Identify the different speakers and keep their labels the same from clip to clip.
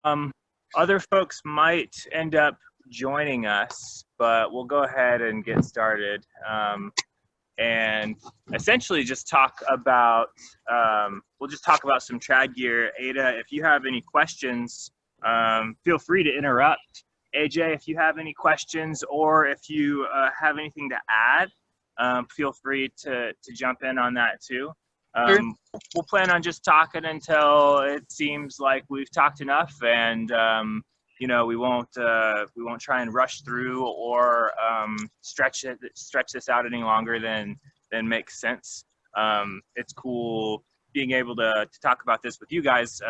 Speaker 1: Um, Other folks might end up joining us, but we'll go ahead and get started. And essentially just talk about, we'll just talk about some trad gear. Ada, if you have any questions, feel free to interrupt. AJ, if you have any questions or if you have anything to add, feel free to jump in on that too.
Speaker 2: Sure.
Speaker 1: We'll plan on just talking until it seems like we've talked enough, and we won't try and rush through or stretch this out any longer than makes sense. It's cool being able to talk about this with you guys.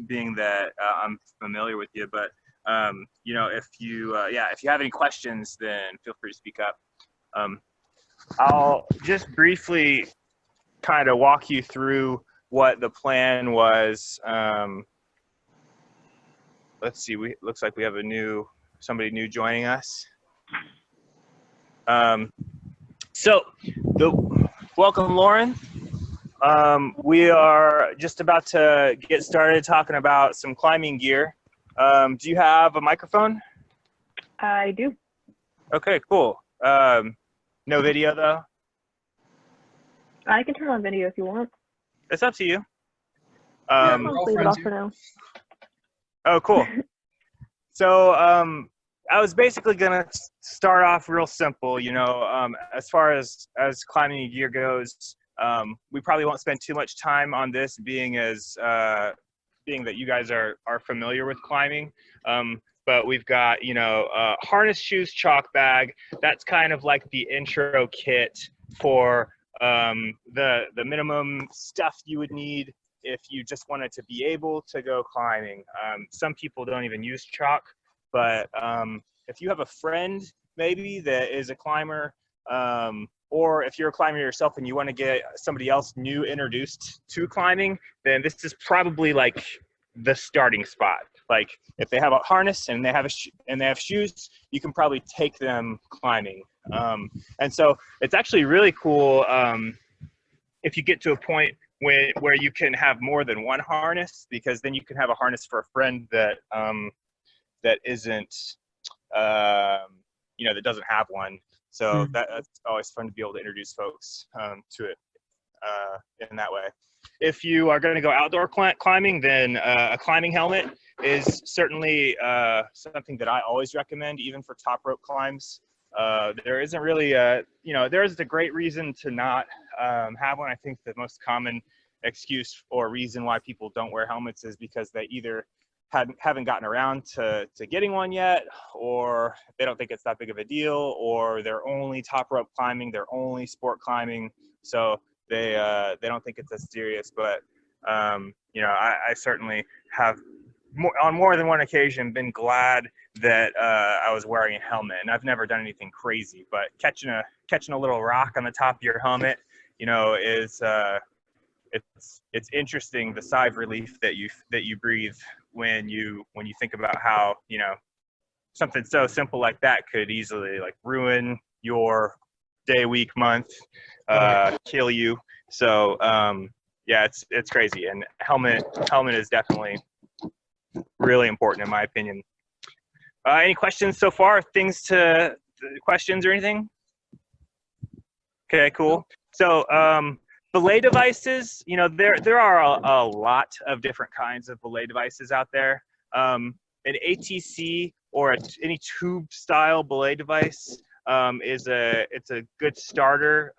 Speaker 1: Being that I'm familiar with you, but if you have any questions, then feel free to speak up. I'll just briefly kind of walk you through what the plan was. Let's see. Looks like we have somebody new joining us. Welcome, Lauren. We are just about to get started talking about some climbing gear. Do you have a microphone?
Speaker 3: I do.
Speaker 1: Okay, cool. No video though?
Speaker 3: I can turn on video if you want.
Speaker 1: It's up to you.
Speaker 3: I'll leave it off for now.
Speaker 1: Oh, cool. So I was basically going to start off real simple. As far as climbing gear goes, we probably won't spend too much time on this being that you guys are familiar with climbing. But we've got, harness, shoes, chalk bag. That's kind of like the intro kit for the minimum stuff you would need if you just wanted to be able to go climbing. Some people don't even use chalk, but if you have a friend maybe that is a climber, or if you're a climber yourself and you want to get somebody else new introduced to climbing, then this is probably like the starting spot. Like if they have a harness and they have shoes, you can probably take them climbing. And so it's actually really cool if you get to a point where you can have more than one harness, because then you can have a harness for a friend that isn't that doesn't have one. So that's always fun to be able to introduce folks to it in that way. If you are going to go outdoor climbing, then a climbing helmet is certainly something that I always recommend, even for top rope climbs. There isn't really there isn't a great reason to not have one. I think the most common excuse or reason why people don't wear helmets is because they either haven't gotten around to getting one yet, or they don't think it's that big of a deal, or they're only top rope climbing, they're only sport climbing, so they don't think it's as serious. But I certainly have on more than one occasion been glad that I was wearing a helmet, and I've never done anything crazy, but catching a little rock on the top of your helmet, is it's interesting, the sigh of relief that you breathe when you think about how something so simple like that could easily like ruin your day, week, month, kill you. So yeah, it's crazy, and helmet is definitely really important in my opinion. Any questions so far? Questions or anything? Okay, cool. So belay devices, there are a lot of different kinds of belay devices out there. An ATC or any tube style belay device it's a good starter.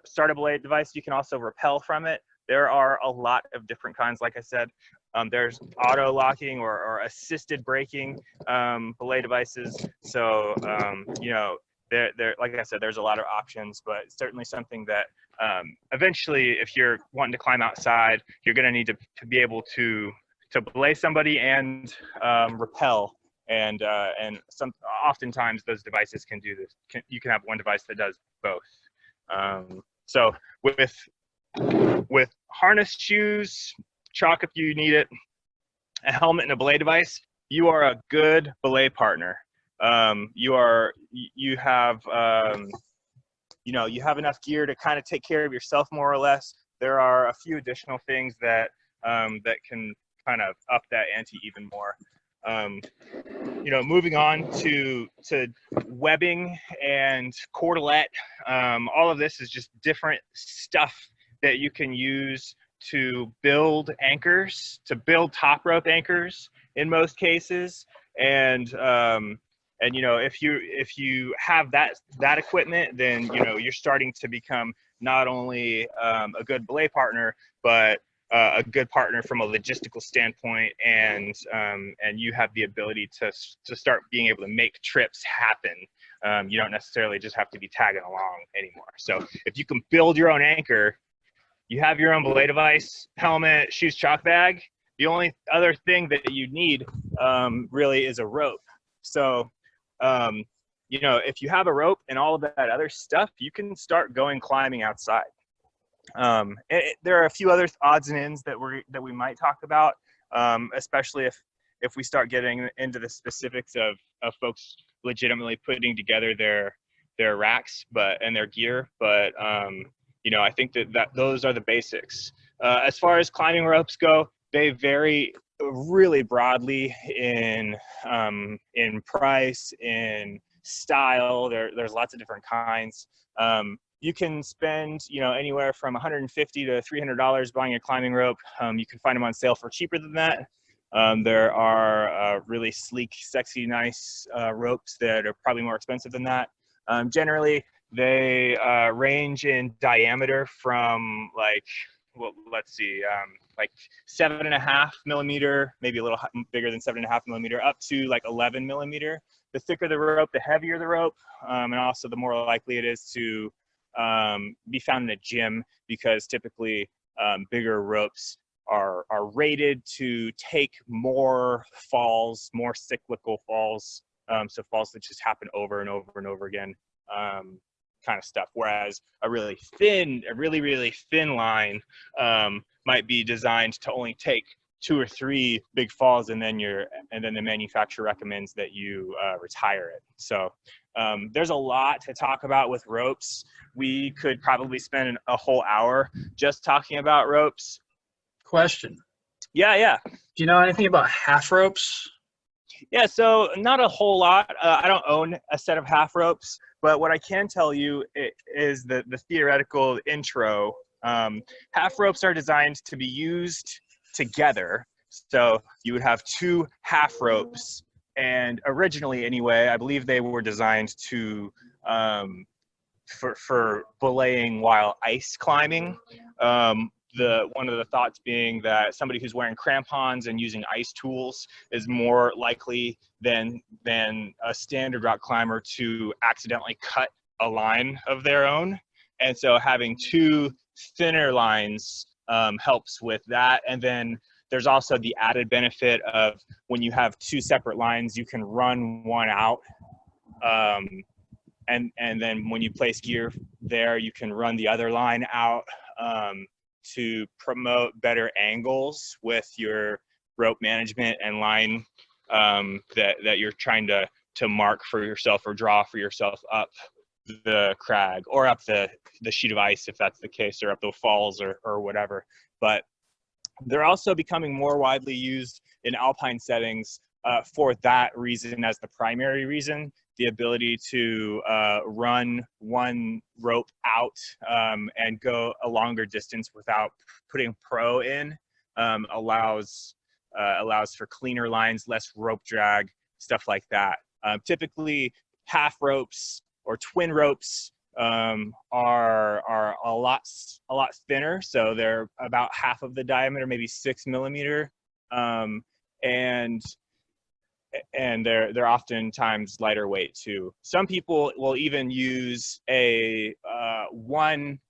Speaker 1: Start a belay device. You can also rappel from it. There are a lot of different kinds, like I said. There's auto locking or assisted braking belay devices. So there, like I said, there's a lot of options, but it's certainly something that eventually, if you're wanting to climb outside, you're going to need to be able to belay somebody and rappel. And oftentimes those devices can do this. You can have one device that does both. So with harness, shoes, chalk if you need it, a helmet, and a belay device, you are a good belay partner. You have enough gear to kind of take care of yourself more or less. There are a few additional things that can kind of up that ante even more. You know, moving on to webbing and cordelette, all of this is just different stuff that you can use to build anchors, to build top rope anchors in most cases. And you know, if you have that equipment, then you know you're starting to become not only a good belay partner, but a good partner from a logistical standpoint, and you have the ability to start being able to make trips happen. You don't necessarily just have to be tagging along anymore. So if you can build your own anchor, you have your own belay device, helmet, shoes, chalk bag. The only other thing that you need really is a rope. So you know, if you have a rope and all of that other stuff, you can start going climbing outside. There are a few other odds and ends that we might talk about, especially if we start getting into the specifics of folks legitimately putting together their racks and their gear. But you know, I think that those are the basics. As far as climbing ropes go, they vary really broadly in price, in style. There's lots of different kinds. You can spend, you know, anywhere from $150 to $300 buying a climbing rope. You can find them on sale for cheaper than that. There are really sleek, sexy, nice ropes that are probably more expensive than that. Generally, they range in diameter from like, well, let's see, like 7.5 millimeter, maybe a little bigger than 7.5 millimeter, up to like 11 millimeter. The thicker the rope, the heavier the rope, and also the more likely it is to be found in a gym, because typically bigger ropes are rated to take more falls, more cyclical falls, so falls that just happen over and over and over again, kind of stuff. Whereas a really thin line might be designed to only take 2 or 3 big falls, and then the manufacturer recommends that you retire it. So there's a lot to talk about with ropes. We could probably spend a whole hour just talking about ropes.
Speaker 2: Question.
Speaker 1: Yeah.
Speaker 2: Do you know anything about half ropes?
Speaker 1: Yeah, so not a whole lot. I don't own a set of half ropes, but what I can tell you is the theoretical intro. Half ropes are designed to be used together. So you would have 2 half ropes, and originally anyway, I believe they were designed to for belaying while ice climbing. One of the thoughts being that somebody who's wearing crampons and using ice tools is more likely than a standard rock climber to accidentally cut a line of their own. And so having 2 thinner lines helps with that. And then there's also the added benefit of when you have 2 separate lines, you can run one out. And then when you place gear there, you can run the other line out to promote better angles with your rope management and line that you're trying to mark for yourself or draw for yourself up the crag or up the sheet of ice, if that's the case, or up the falls or whatever. But they're also becoming more widely used in alpine settings for that reason as the primary reason. The ability to run one rope out and go a longer distance without putting pro in allows for cleaner lines, less rope drag, stuff like that. Typically, half ropes or twin ropes are a lot thinner, so they're about half of the diameter, maybe 6 millimeter, and they're oftentimes lighter weight too. Some people will even use a one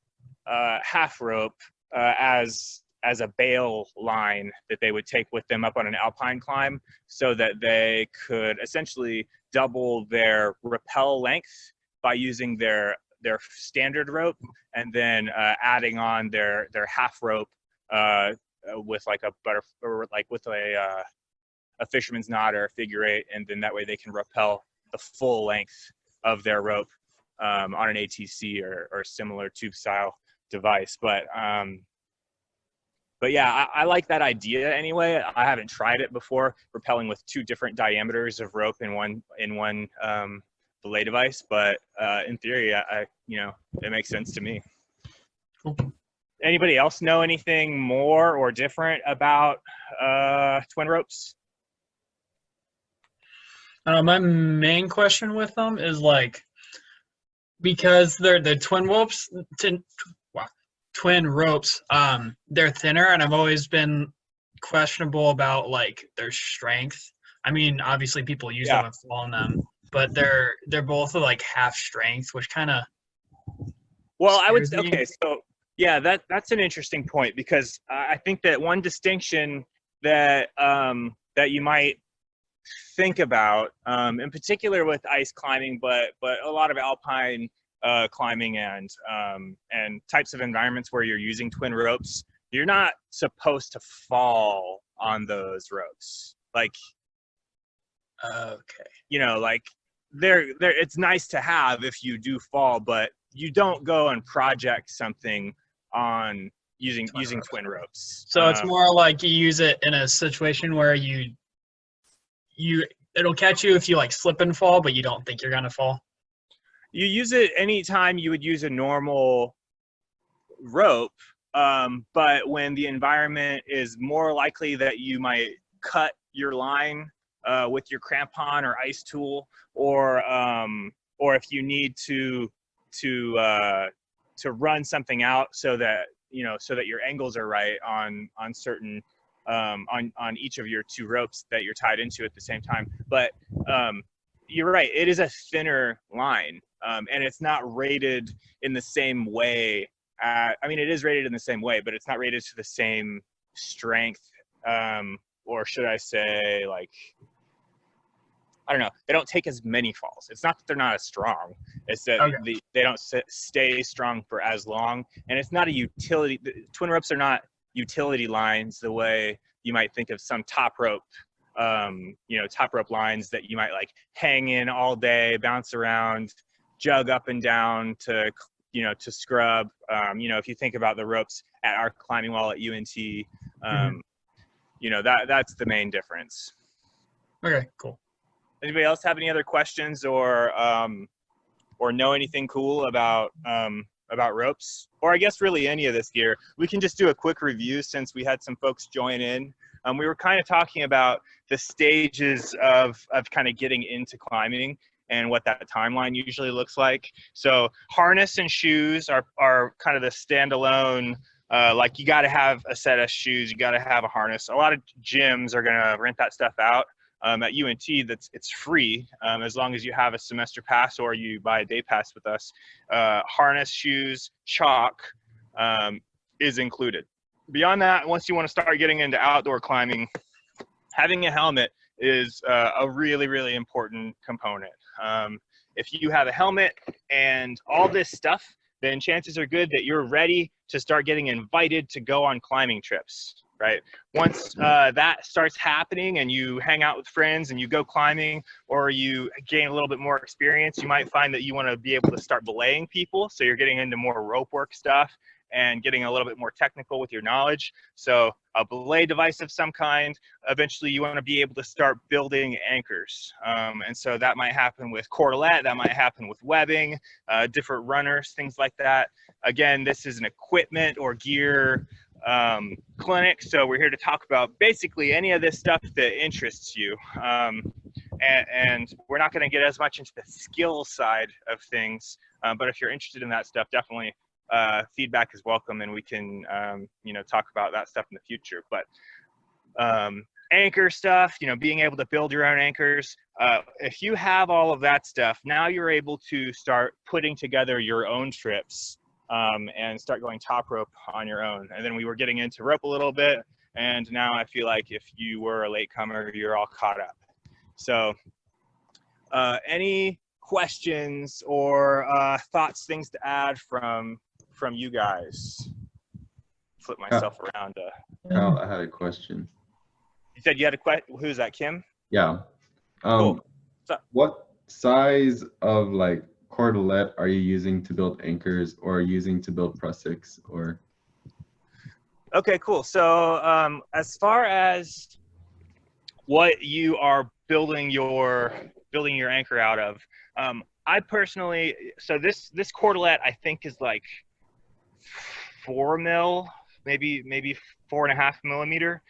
Speaker 1: half rope as a bail line that they would take with them up on an alpine climb, so that they could essentially double their rappel length by using their standard rope, and then adding on their half rope with like a fisherman's knot or a figure 8, and then that way they can rappel the full length of their rope on an ATC or similar tube style device. But But yeah, I like that idea anyway. I haven't tried it before, rappelling with 2 different diameters of rope in one belay device. But in theory, it makes sense to me.
Speaker 2: Cool.
Speaker 1: Anybody else know anything more or different about twin ropes?
Speaker 2: My main question with them is like, because they're the twin ropes, twin ropes, they're thinner, and I've always been questionable about like their strength. I mean, obviously people use them and fall on them, but they're both like half strength, which kind of.
Speaker 1: Well, I would. Okay, so yeah, that's an interesting point, because I think that one distinction that that you might think about, in particular with ice climbing, but a lot of alpine climbing and types of environments where you're using twin ropes, you're not supposed to fall on those ropes. Like,
Speaker 2: okay,
Speaker 1: like they're it's nice to have if you do fall, but you don't go and project something on using twin ropes.
Speaker 2: So it's more like you use it in a situation where it'll catch you if you like slip and fall, but you don't think you're gonna fall.
Speaker 1: You use it anytime you would use a normal rope, but when the environment is more likely that you might cut your line with your crampon or ice tool, or if you need to run something out so that your angles are right on certain on each of your 2 ropes that you're tied into at the same time. But you're right, it is a thinner line, and it's not rated in the same way. I mean, it is rated in the same way, but it's not rated to the same strength, or should I say, like, I don't know. They don't take as many falls. It's not that they're not as strong. It's that they don't stay strong for as long. And it's not a utility. Twin ropes are not utility lines the way you might think of some top rope, top rope lines that you might like hang in all day, bounce around, jug up and down to scrub. If you think about the ropes at our climbing wall at UNT, that's the main difference.
Speaker 2: Okay, cool.
Speaker 1: Anybody else have any other questions or know anything cool about ropes, or I guess really any of this gear? We can just do a quick review since we had some folks join in. We were kind of talking about the stages of kind of getting into climbing and what that timeline usually looks like. So harness and shoes are kind of the standalone. Like, you got to have a set of shoes, you got to have a harness. A lot of gyms are gonna rent that stuff out. At UNT, it's free as long as you have a semester pass or you buy a day pass with us. Harness, shoes, chalk is included. Beyond that, once you want to start getting into outdoor climbing, having a helmet is a really, really important component. If you have a helmet and all this stuff, then chances are good that you're ready to start getting invited to go on climbing trips. Right. Once that starts happening and you hang out with friends and you go climbing, or you gain a little bit more experience, you might find that you want to be able to start belaying people. So you're getting into more rope work stuff and getting a little bit more technical with your knowledge. So a belay device of some kind. Eventually you want to be able to start building anchors. And so that might happen with cordelette, that might happen with webbing, different runners, things like that. Again, this is an equipment or gear clinic, so we're here to talk about basically any of this stuff that interests you, and we're not going to get as much into the skill side of things, but if you're interested in that stuff, definitely feedback is welcome, and we can talk about that stuff in the future. But anchor stuff, being able to build your own anchors, if you have all of that stuff, now you're able to start putting together your own trips and start going top rope on your own. And then we were getting into rope a little bit, and now I feel like if you were a latecomer, you're all caught up. So any questions or thoughts, things to add from you guys? Flip myself around.
Speaker 4: Kyle, I had a question.
Speaker 1: You said you had a question? Who's that, Kim?
Speaker 4: Yeah.
Speaker 1: Cool.
Speaker 4: What size of like cordelette are you using to build anchors, or using to build prussics, or?
Speaker 1: Okay, cool. So as far as what you are building your anchor out of, I personally, so this cordelette I think is like 4 mil, maybe 4.5 millimeter.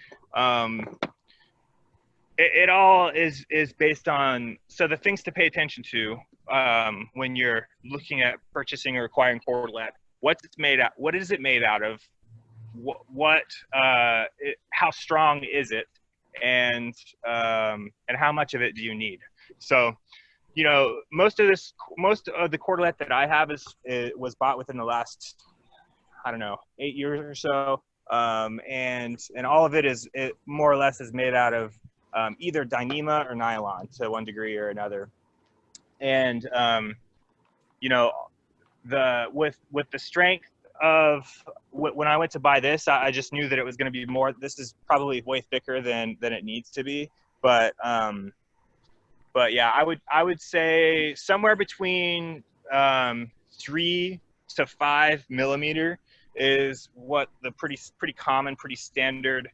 Speaker 1: It all is based on, so the things to pay attention to when you're looking at purchasing or acquiring cordelette. What is it made out of? How strong is it, and how much of it do you need? So, you know, most of the cordelette that I have was bought within the last, I don't know, 8 years or so, and all of it more or less is made out of either Dyneema or nylon to one degree or another. And you know, with the strength of when I went to buy this, I just knew that it was going to be more. This is probably way thicker than it needs to be, but yeah, I would say somewhere between 3 to 5 millimeter is what the pretty common, pretty standard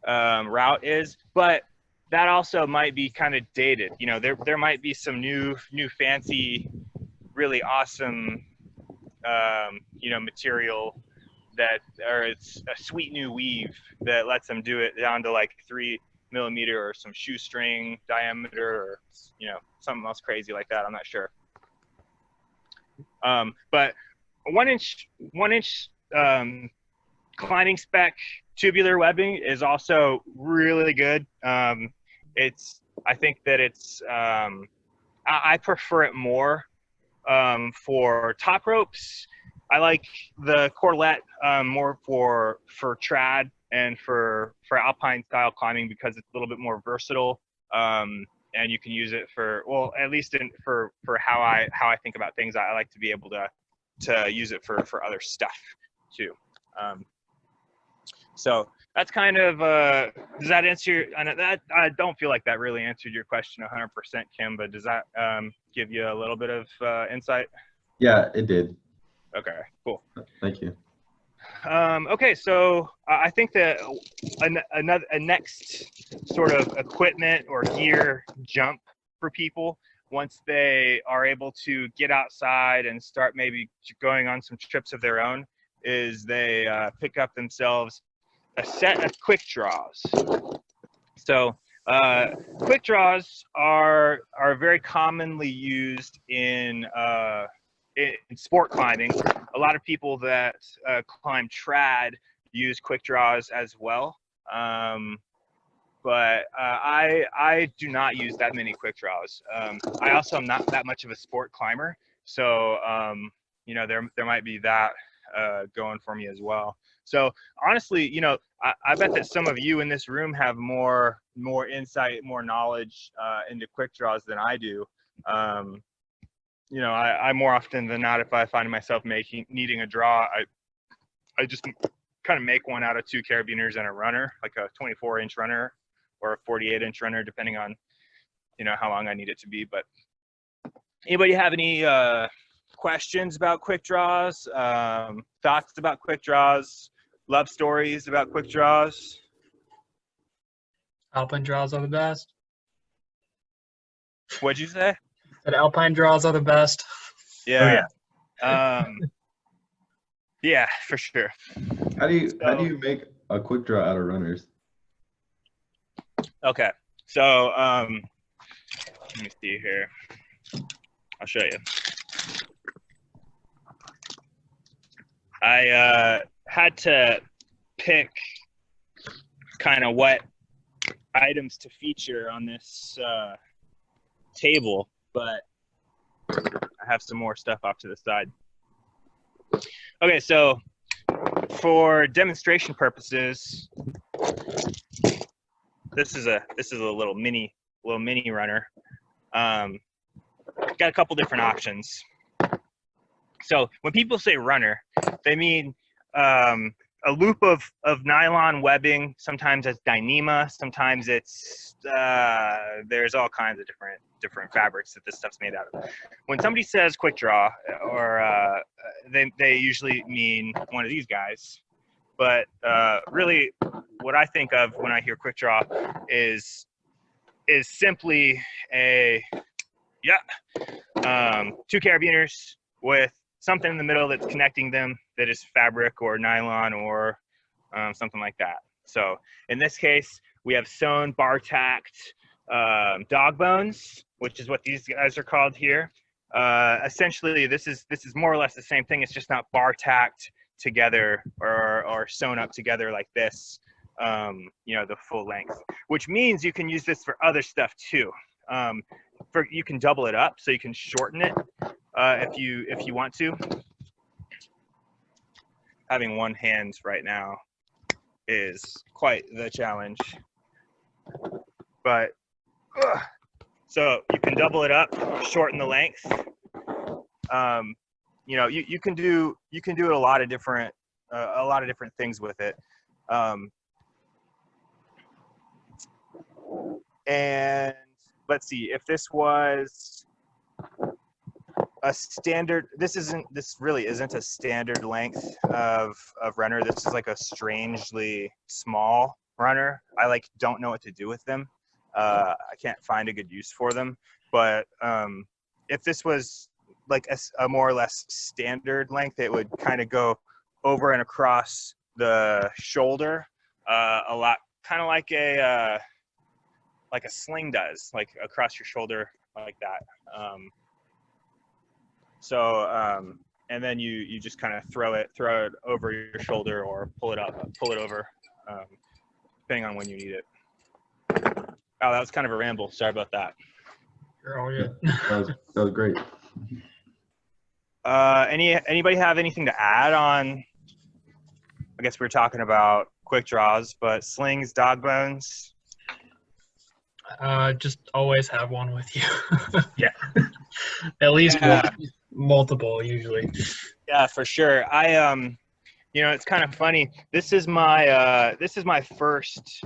Speaker 1: route is. But that also might be kind of dated. You know, there might be some new fancy, really awesome you know, material or it's a sweet new weave that lets them do it down to like 3 millimeter or some shoestring diameter, or, you know, something else crazy like that. I'm not sure. But 1 inch climbing spec tubular webbing is also really good. I think that I prefer it more for top ropes. I like the cordelette more for trad and for alpine style climbing, because it's a little bit more versatile, and you can use it for, well, at least for how I think about things. I like to be able to use it for other stuff too. So that's kind of does that answer I don't feel like that really answered your question 100%, Kim, but does that give you a little bit of insight?
Speaker 4: Yeah, it did.
Speaker 1: Okay, cool.
Speaker 4: Thank you.
Speaker 1: Okay, so I think that a next sort of equipment or gear jump for people, once they are able to get outside and start maybe going on some trips of their own, is they pick up themselves a set of quick draws. So quick draws are very commonly used in sport climbing. A lot of people that climb trad use quick draws as well, but I do not use that many quick draws. I also am not that much of a sport climber, so you know, there might be that going for me as well. So honestly, you know, I bet that some of you in this room have more insight, more knowledge into quick draws than I do. You know, I more often than not, if I find myself needing a draw, I just kind of make one out of 2 carabiners and a runner, like a 24-inch runner or a 48-inch runner, depending on, you know, how long I need it to be. But anybody have any questions about quick draws, thoughts about quick draws, love stories about quick draws?
Speaker 2: Alpine draws are the best.
Speaker 1: What'd you say?
Speaker 2: That alpine draws are the best.
Speaker 1: Yeah.
Speaker 4: Oh, yeah.
Speaker 1: Yeah, for sure.
Speaker 4: How do you make a quick draw out of runners?
Speaker 1: Okay, so let me see here. I'll show you. I had to pick kind of what items to feature on this table, but I have some more stuff off to the side. Okay, so for demonstration purposes, this is a little mini runner. Got a couple different options. So when people say runner, they mean a loop of nylon webbing. Sometimes it's Dyneema. Sometimes it's there's all kinds of different fabrics that this stuff's made out of. When somebody says quick draw, or they usually mean one of these guys. but really what I think of when I hear quick draw is simply two carabiners with something in the middle that's connecting them that is fabric or nylon or something like that. So in this case, we have sewn bar tacked Dogbones, which is what these guys are called here. Essentially, this is more or less the same thing. It's just not bar tacked together or sewn up together like this, the full length, which means you can use this for other stuff too. You can double it up, so you can shorten it if you want to. Having one hand right now is quite the challenge, but so you can double it up, shorten the length. You can do a lot of different things with it. And let's see, if this was a standard, this really isn't a standard length of runner. This is like a strangely small runner. I don't know what to do with them. I can't find a good use for them, but if this was like a more or less standard length, it would kind of go over and across the shoulder a lot, kind of like a sling does, like across your shoulder like that. And then you just kind of throw it over your shoulder or pull it over, depending on when you need it. Oh, that was kind of a ramble. Sorry about that.
Speaker 2: You're all good.
Speaker 4: That was great.
Speaker 1: Anybody have anything to add on? I guess we were talking about quick draws, but slings, Dogbones.
Speaker 2: Just always have one with you.
Speaker 1: Yeah.
Speaker 2: At least one, multiple usually.
Speaker 1: Yeah, for sure. It's kind of funny. This is my first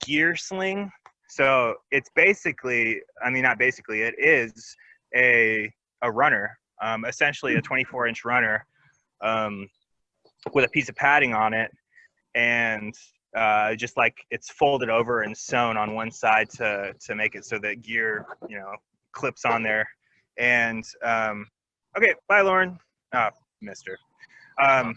Speaker 1: gear sling. So it's basically, it is a runner, essentially a 24-inch runner, with a piece of padding on it, and just like it's folded over and sewn on one side to make it so that gear, clips on there. And okay, bye, Lauren. Oh, mister. But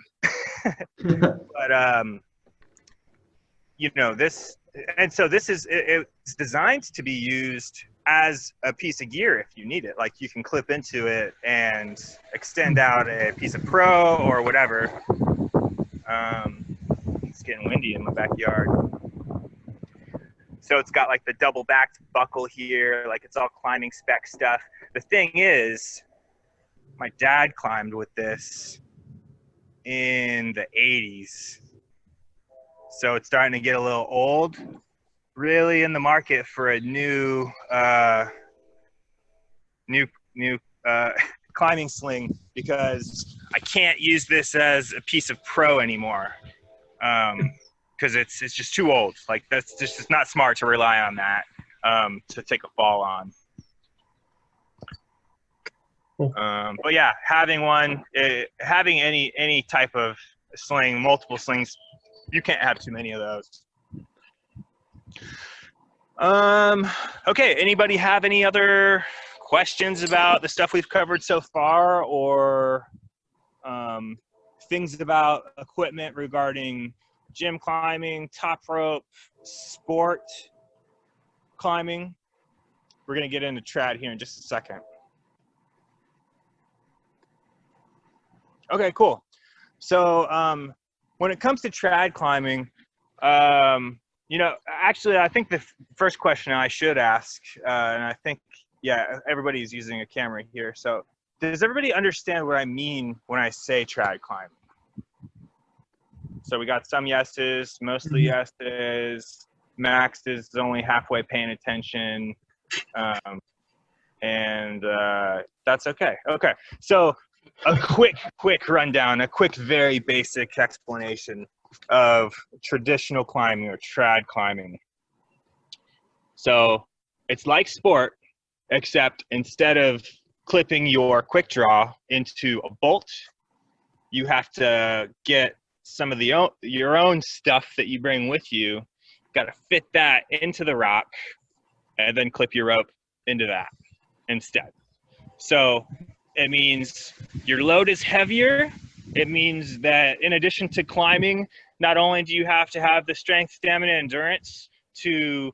Speaker 1: this, and so this is it's designed to be used as a piece of gear if you need it. Like you can clip into it and extend out a piece of pro or whatever. It's getting windy in my backyard. So it's got like the double backed buckle here, like it's all climbing spec stuff. The thing is, my dad climbed with this in the 80s. So it's starting to get a little old. Really in the market for a new climbing sling, because I can't use this as a piece of pro anymore, because it's just too old. Like that's just, it's not smart to rely on that to take a fall on. But yeah, having any type of sling, multiple slings, you can't have too many of those. Okay, anybody have any other questions about the stuff we've covered so far, or things about equipment regarding gym climbing, top rope, sport climbing? We're going to get into trad here in just a second. Okay, cool. So when it comes to trad climbing, actually, I think the first question I should ask, and I think, yeah, everybody's using a camera here. So does everybody understand what I mean when I say trad climbing? So we got some yeses, mostly yeses. Max is only halfway paying attention. And that's okay. Okay, so a quick rundown, a quick, very basic explanation of traditional climbing or trad climbing. So it's like sport, except instead of clipping your quick draw into a bolt, you have to get some of your own stuff that you bring with you, got to fit that into the rock and then clip your rope into that instead. So it means your load is heavier. It means that in addition to climbing, not only do you have to have the strength, stamina, endurance to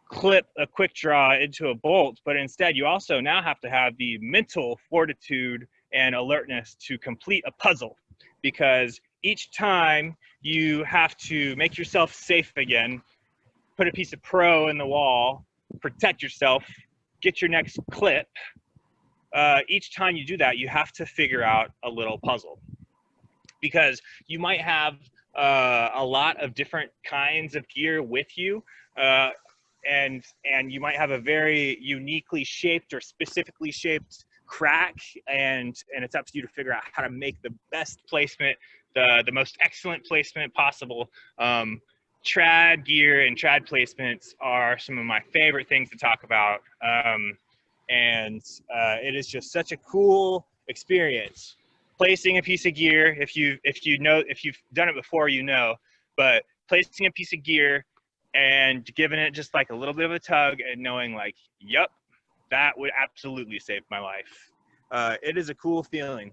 Speaker 1: clip a quick draw into a bolt, but instead you also now have to have the mental fortitude and alertness to complete a puzzle, because each time you have to make yourself safe again, put a piece of pro in the wall, protect yourself, get your next clip. Each time you do that, you have to figure out a little puzzle, because you might have a lot of different kinds of gear with you, and you might have a very uniquely shaped or specifically shaped crack, and it's up to you to figure out how to make the best placement, the most excellent placement possible. Trad gear and trad placements are some of my favorite things to talk about, and it is just such a cool experience. Placing a piece of gear, if you've done it before, you know, but placing a piece of gear and giving it just like a little bit of a tug and knowing like, yep, that would absolutely save my life. It is a cool feeling,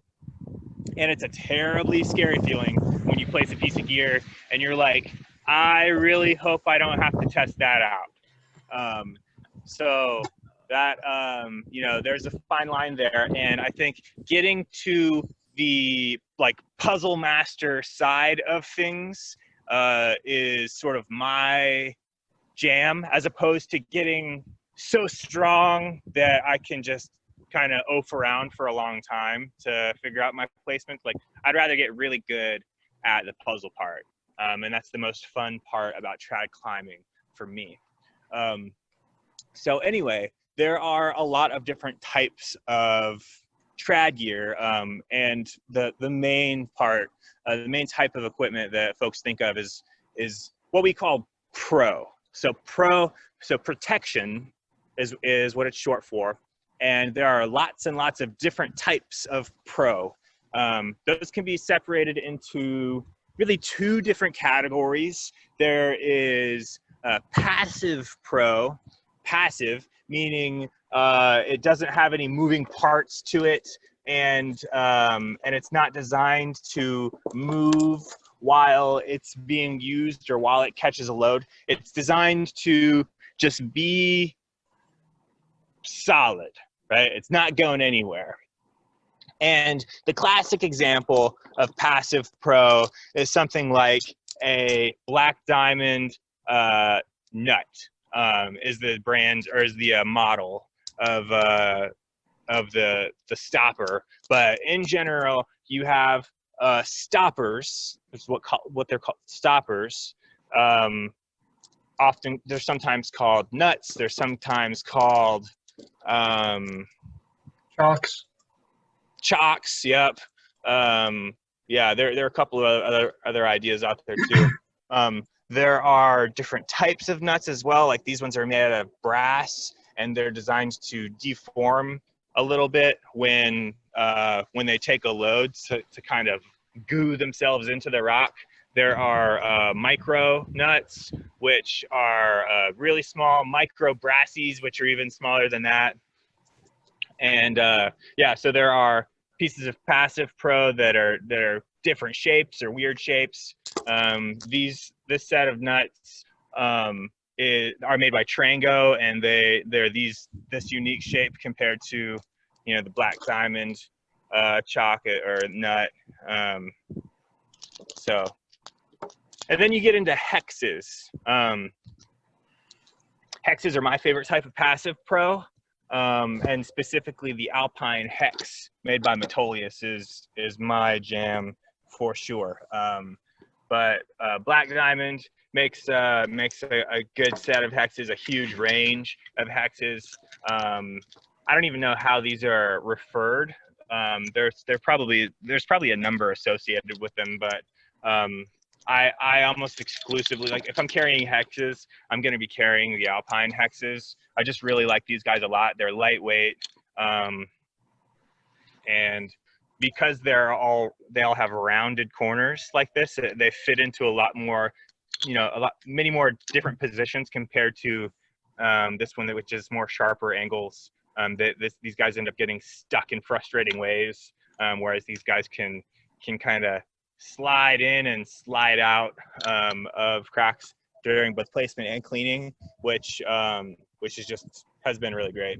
Speaker 1: and it's a terribly scary feeling when you place a piece of gear and you're like, I really hope I don't have to test that out. So that, you know, there's a fine line there, and I think getting to the like puzzle master side of things is sort of my jam, as opposed to getting so strong that I can just kind of oaf around for a long time to figure out my placements. Like, I'd rather get really good at the puzzle part, and that's the most fun part about trad climbing for me. So anyway, there are a lot of different types of trad gear, and the main part, the main type of equipment that folks think of is what we call pro. So protection is what it's short for, and there are lots and lots of different types of pro. Those can be separated into really two different categories. There is passive pro. Passive meaning it doesn't have any moving parts to it, and it's not designed to move while it's being used or while it catches a load. It's designed to just be solid, right? It's not going anywhere. And the classic example of passive pro is something like a Black Diamond nut. Is the brand, or is the model of the stopper. But in general, you have stoppers. Is what they're called, stoppers. Often they're sometimes called nuts. They're sometimes called chocks. Yep. Yeah, there are a couple of other ideas out there too. There are different types of nuts as well. Like, these ones are made out of brass, and they're designed to deform a little bit when they take a load to kind of goo themselves into the rock. There are micro nuts, which are really small, micro brassies, which are even smaller than that. And yeah, so there are pieces of passive pro that are different shapes or weird shapes. This set of nuts are made by Trango, and they're this unique shape compared to, you know, the Black Diamond chalk or nut. So, and then you get into hexes. Hexes are my favorite type of passive pro, and specifically the Alpine Hex made by Metolius is my jam for sure. But Black Diamond makes a good set of hexes, a huge range of hexes. I don't even know how these are referred. There's probably a number associated with them, but I almost exclusively, like, if I'm carrying hexes, I'm going to be carrying the Alpine Hexes. I just really like these guys a lot. They're lightweight, and because they all have rounded corners like this, they fit into a lot more, many more different positions compared to this one, which is more sharper angles. These guys end up getting stuck in frustrating ways, whereas these guys can kind of slide in and slide out of cracks during both placement and cleaning, which has been really great.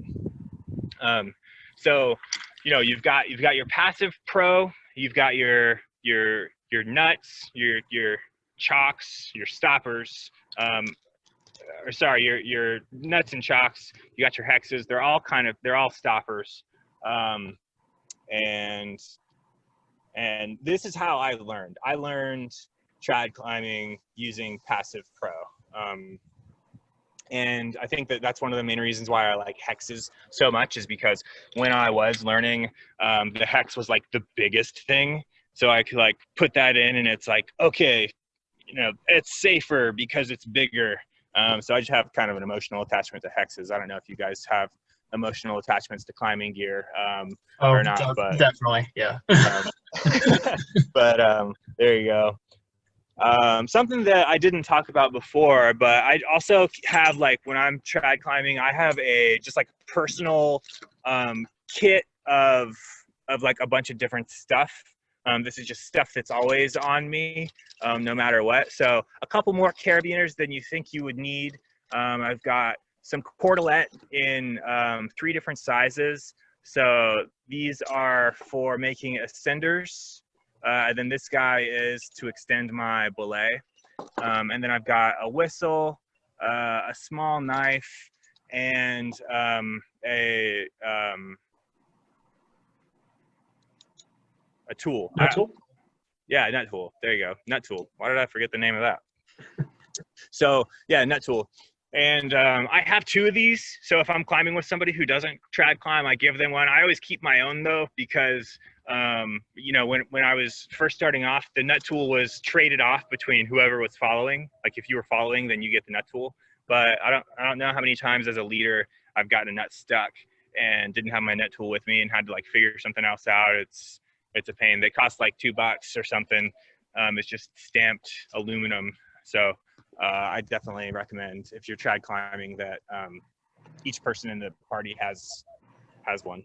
Speaker 1: So, you've got your passive pro, you've got your nuts, your chocks, your stoppers, your nuts and chocks. You got your hexes. They're all stoppers, and this is how I learned. I learned trad climbing using passive pro. And I think that's one of the main reasons why I like hexes so much, is because when I was learning, the hex was like the biggest thing. So I could like put that in and it's like, okay, it's safer because it's bigger. So I just have kind of an emotional attachment to hexes. I don't know if you guys have emotional attachments to climbing gear or not, but
Speaker 2: definitely, yeah.
Speaker 1: But there you go. Something that I didn't talk about before, but I also have, like, when I'm trad climbing, I have just like a personal kit of like a bunch of different stuff. This is just stuff that's always on me, no matter what. So a couple more carabiners than you think you would need. I've got some cordelette in 3 different sizes. So these are for making ascenders. Then this guy is to extend my belay. And then I've got a whistle, a small knife, and a tool.
Speaker 2: Nut tool?
Speaker 1: Yeah, nut tool. There you go. Nut tool. Why did I forget the name of that? So yeah, nut tool. And I have 2 of these. So if I'm climbing with somebody who doesn't trad climb, I give them one. I always keep my own though, because when I was first starting off, the nut tool was traded off between whoever was following. Like if you were following, then you get the nut tool. But I don't know how many times as a leader I've gotten a nut stuck and didn't have my nut tool with me and had to like figure something else out. It's a pain. They cost like $2 or something. It's just stamped aluminum. So I definitely recommend, if you're trad climbing, that each person in the party has one.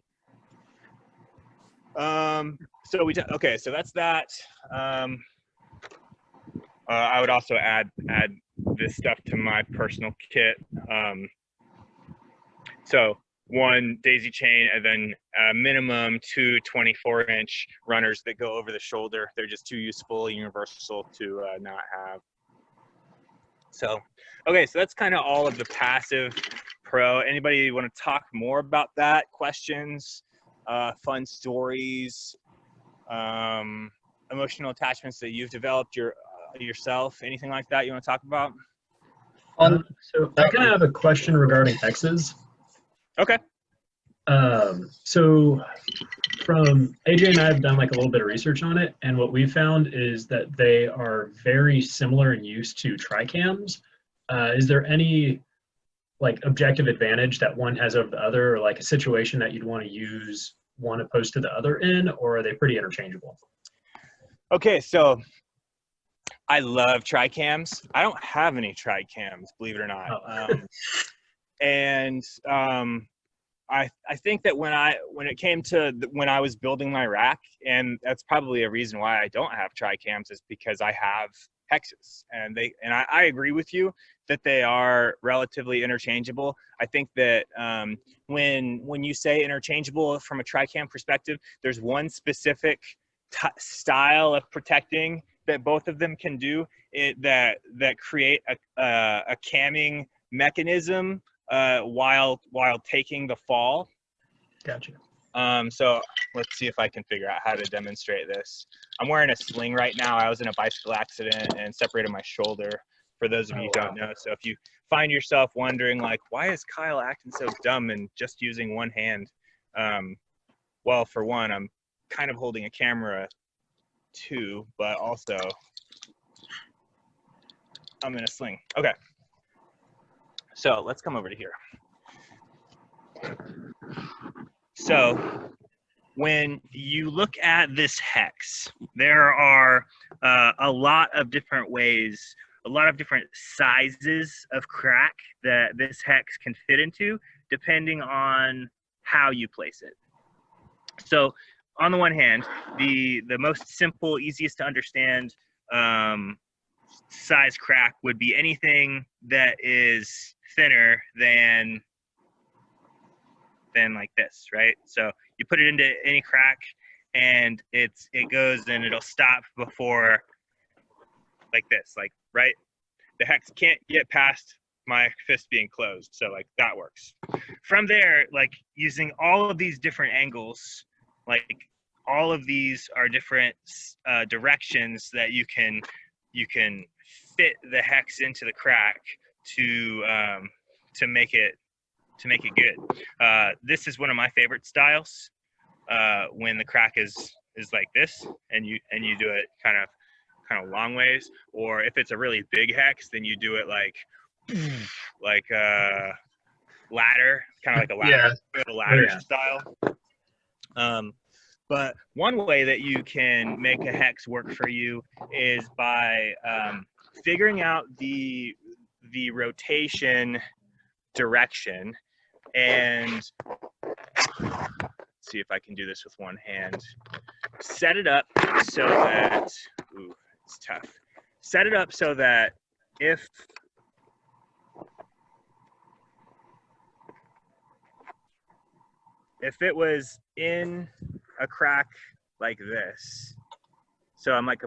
Speaker 1: Okay, so that's that. I would also add this stuff to my personal kit. So 1 daisy chain, and then minimum 2 24-inch runners that go over the shoulder. They're just too useful, universal to not have. So, okay, so that's kind of all of the passive pro. Anybody want to talk more about that? Questions, fun stories, emotional attachments that you've developed yourself, anything like that you want to talk about?
Speaker 5: So I kind of have a question regarding hexes.
Speaker 1: Okay.
Speaker 5: So from AJ and I have done like a little bit of research on it, and what we found is that they are very similar in use to tricams. Is there any like objective advantage that one has over the other, or like a situation that you'd want to use one opposed to the other in, or are they pretty interchangeable?
Speaker 1: Okay, so I love tricams. I don't have any tricams, believe it or not.
Speaker 5: Oh.
Speaker 1: I think that when it came to when I was building my rack, and that's probably a reason why I don't have tricams, is because I have hexes, and I agree with you that they are relatively interchangeable. I think that when you say interchangeable from a tricam perspective, there's one specific style of protecting that both of them can do that create a camming mechanism while taking the fall.
Speaker 5: Gotcha.
Speaker 1: So let's see if I can figure out how to demonstrate this. I'm wearing a sling right now. I was in a bicycle accident and separated my shoulder, for those of you who don't know. So if you find yourself wondering, like, why is Kyle acting so dumb and just using one hand? Well, for one, I'm kind of holding a camera too, but also I'm in a sling. Okay. So let's come over to here. So when you look at this hex, there are a lot of different ways, a lot of different sizes of crack that this hex can fit into, depending on how you place it. So on the one hand, the most simple, easiest to understand size crack would be anything that is thinner than like this, right? So you put it into any crack and it goes and it'll stop before like this, like, right? The hex can't get past my fist being closed, so like that works. From there, like using all of these different angles, like all of these are different directions that you can fit the hex into the crack to make it good. This is one of my favorite styles when the crack is like this, and you do it kind of long ways, or if it's a really big hex, then you do it like ladder, kind of like a ladder, a ladder style. But one way that you can make a hex work for you is by figuring out the rotation direction, and see if I can do this with one hand. Set it up so that, ooh, it's tough. Set it up so that if it was in a crack like this, so I'm like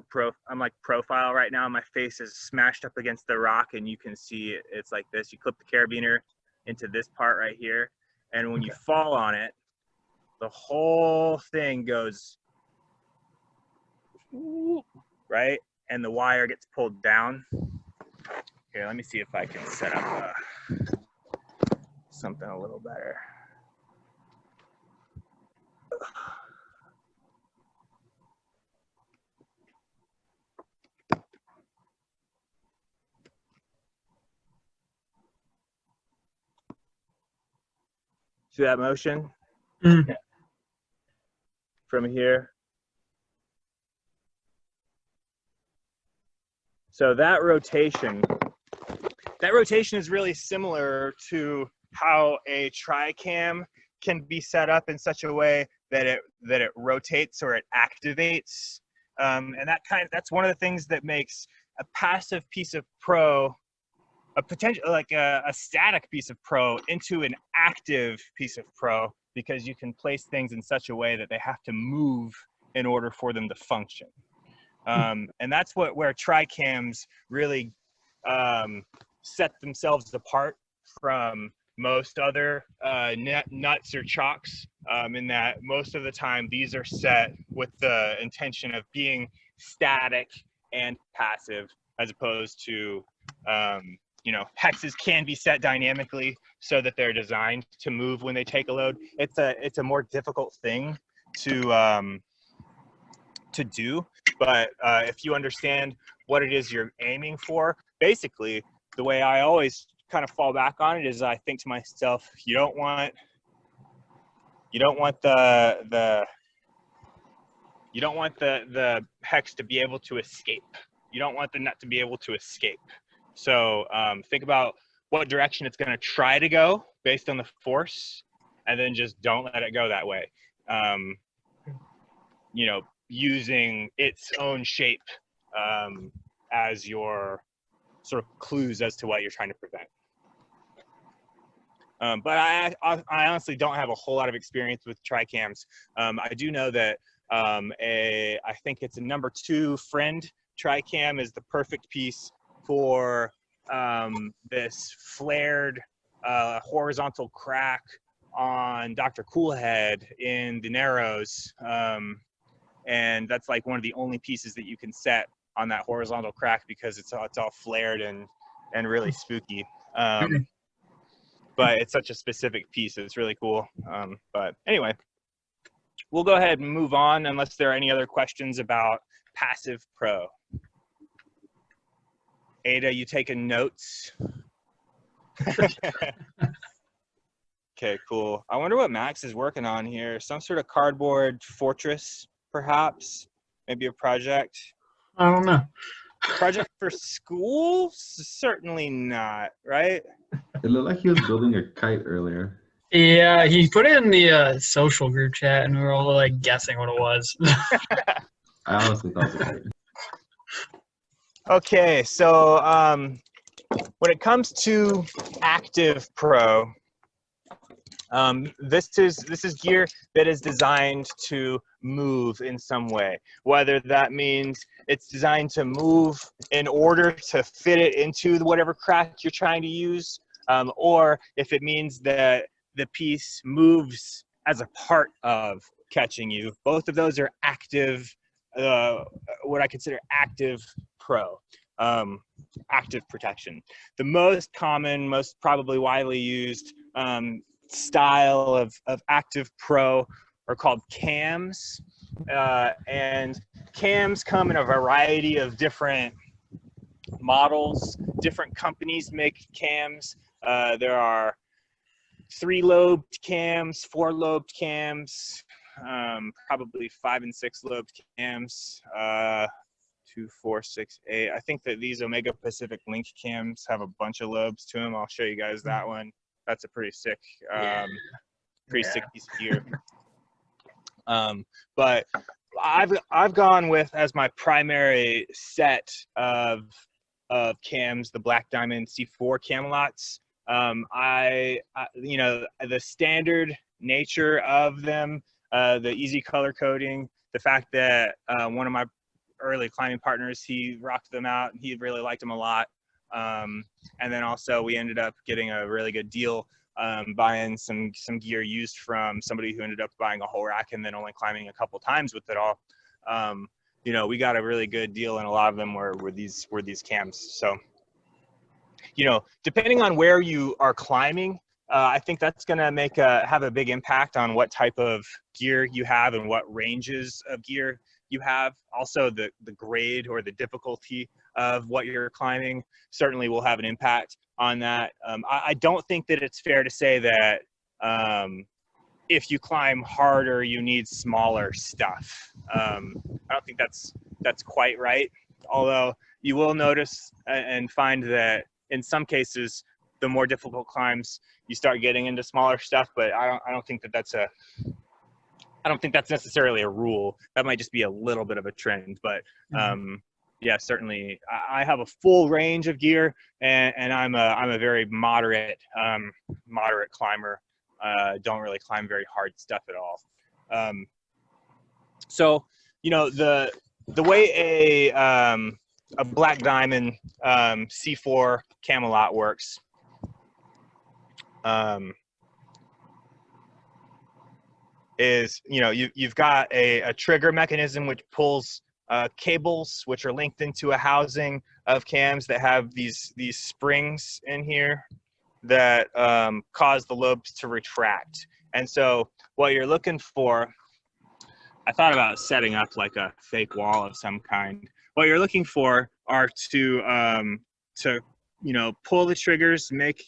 Speaker 1: profile right now, my face is smashed up against the rock, and you can see it's like this. You clip the carabiner into this part right here, and when you fall on it, the whole thing goes right, and the wire gets pulled down. Here, let me see if I can set up something a little better. See that motion?
Speaker 2: Mm.
Speaker 1: From here. So that rotation is really similar to how a tri-cam can be set up in such a way that it rotates or it activates, and that's one of the things that makes a passive piece of pro a potential, like a static piece of pro into an active piece of pro, because you can place things in such a way that they have to move in order for them to function. And that's where tri-cams really set themselves apart from most other nuts or chocks, in that most of the time these are set with the intention of being static and passive, as opposed to hexes can be set dynamically so that they're designed to move when they take a load. It's a more difficult thing to do, but if you understand what it is you're aiming for, basically the way I always kind of fall back on it is I think to myself, you don't want the hex to be able to escape. You don't want the nut to be able to escape. So think about what direction it's going to try to go based on the force, and then just don't let it go that way. Using its own shape as your sort of clues as to what you're trying to prevent. But I honestly don't have a whole lot of experience with tri-cams. I do know that I think it's a number 2 friend tri-cam is the perfect piece for this flared horizontal crack on Dr. Coolhead in the Narrows. And that's like one of the only pieces that you can set on that horizontal crack, because it's all flared and really spooky. But it's such a specific piece. It's really cool. But anyway, we'll go ahead and move on unless there are any other questions about passive pro. Ada, you taking notes? Okay, cool. I wonder what Max is working on here. Some sort of cardboard fortress, perhaps? Maybe a project?
Speaker 2: I don't know.
Speaker 1: Project for school? Certainly not, right?
Speaker 4: It looked like he was building a kite earlier.
Speaker 2: Yeah, he put it in the social group chat, and we were all like guessing what it was.
Speaker 4: I honestly thought it was a kite.
Speaker 1: Okay, so when it comes to Active Pro, this is gear that is designed to move in some way. Whether that means it's designed to move in order to fit it into whatever crack you're trying to use, or if it means that the piece moves as a part of catching you. Both of those are active, what I consider active pro, active protection. The most common, most probably widely used style of active pro are called cams, and cams come in a variety of different models. Different companies make cams. There are 3-lobed cams, 4-lobed cams, probably 5 and 6-lobed cams, 2, 4, 6, 8. I think that these Omega Pacific Link cams have a bunch of lobes to them. I'll show you guys that one. That's a pretty sick, sick piece of gear. But I've gone with, as my primary set of cams, the Black Diamond C4 Camelots. You know, the standard nature of them, the easy color coding, the fact that one of my early climbing partners, he rocked them out and he really liked them a lot. And then also we ended up getting a really good deal, buying some gear used from somebody who ended up buying a whole rack and then only climbing a couple times with it all. You know, we got a really good deal, and a lot of them were these cams. So, you know, depending on where you are climbing, I think that's going to have a big impact on what type of gear you have and what ranges of gear you have. Also, the grade or the difficulty of what you're climbing certainly will have an impact on that. I don't think that it's fair to say that if you climb harder, you need smaller stuff. I don't think that's quite right. Although you will notice and find that in some cases, the more difficult climbs, you start getting into smaller stuff. But I don't think that's necessarily a rule. That might just be a little bit of a trend. But yeah, certainly I have a full range of gear, and I'm a very moderate climber. Don't really climb very hard stuff at all. So, you know, the way a Black Diamond C4 Camelot works, is, you know, you've got a trigger mechanism which pulls cables which are linked into a housing of cams that have these springs in here that cause the lobes to retract. And so what you're looking for, I thought about setting up like a fake wall of some kind. What you're looking for are to you know, pull the triggers, make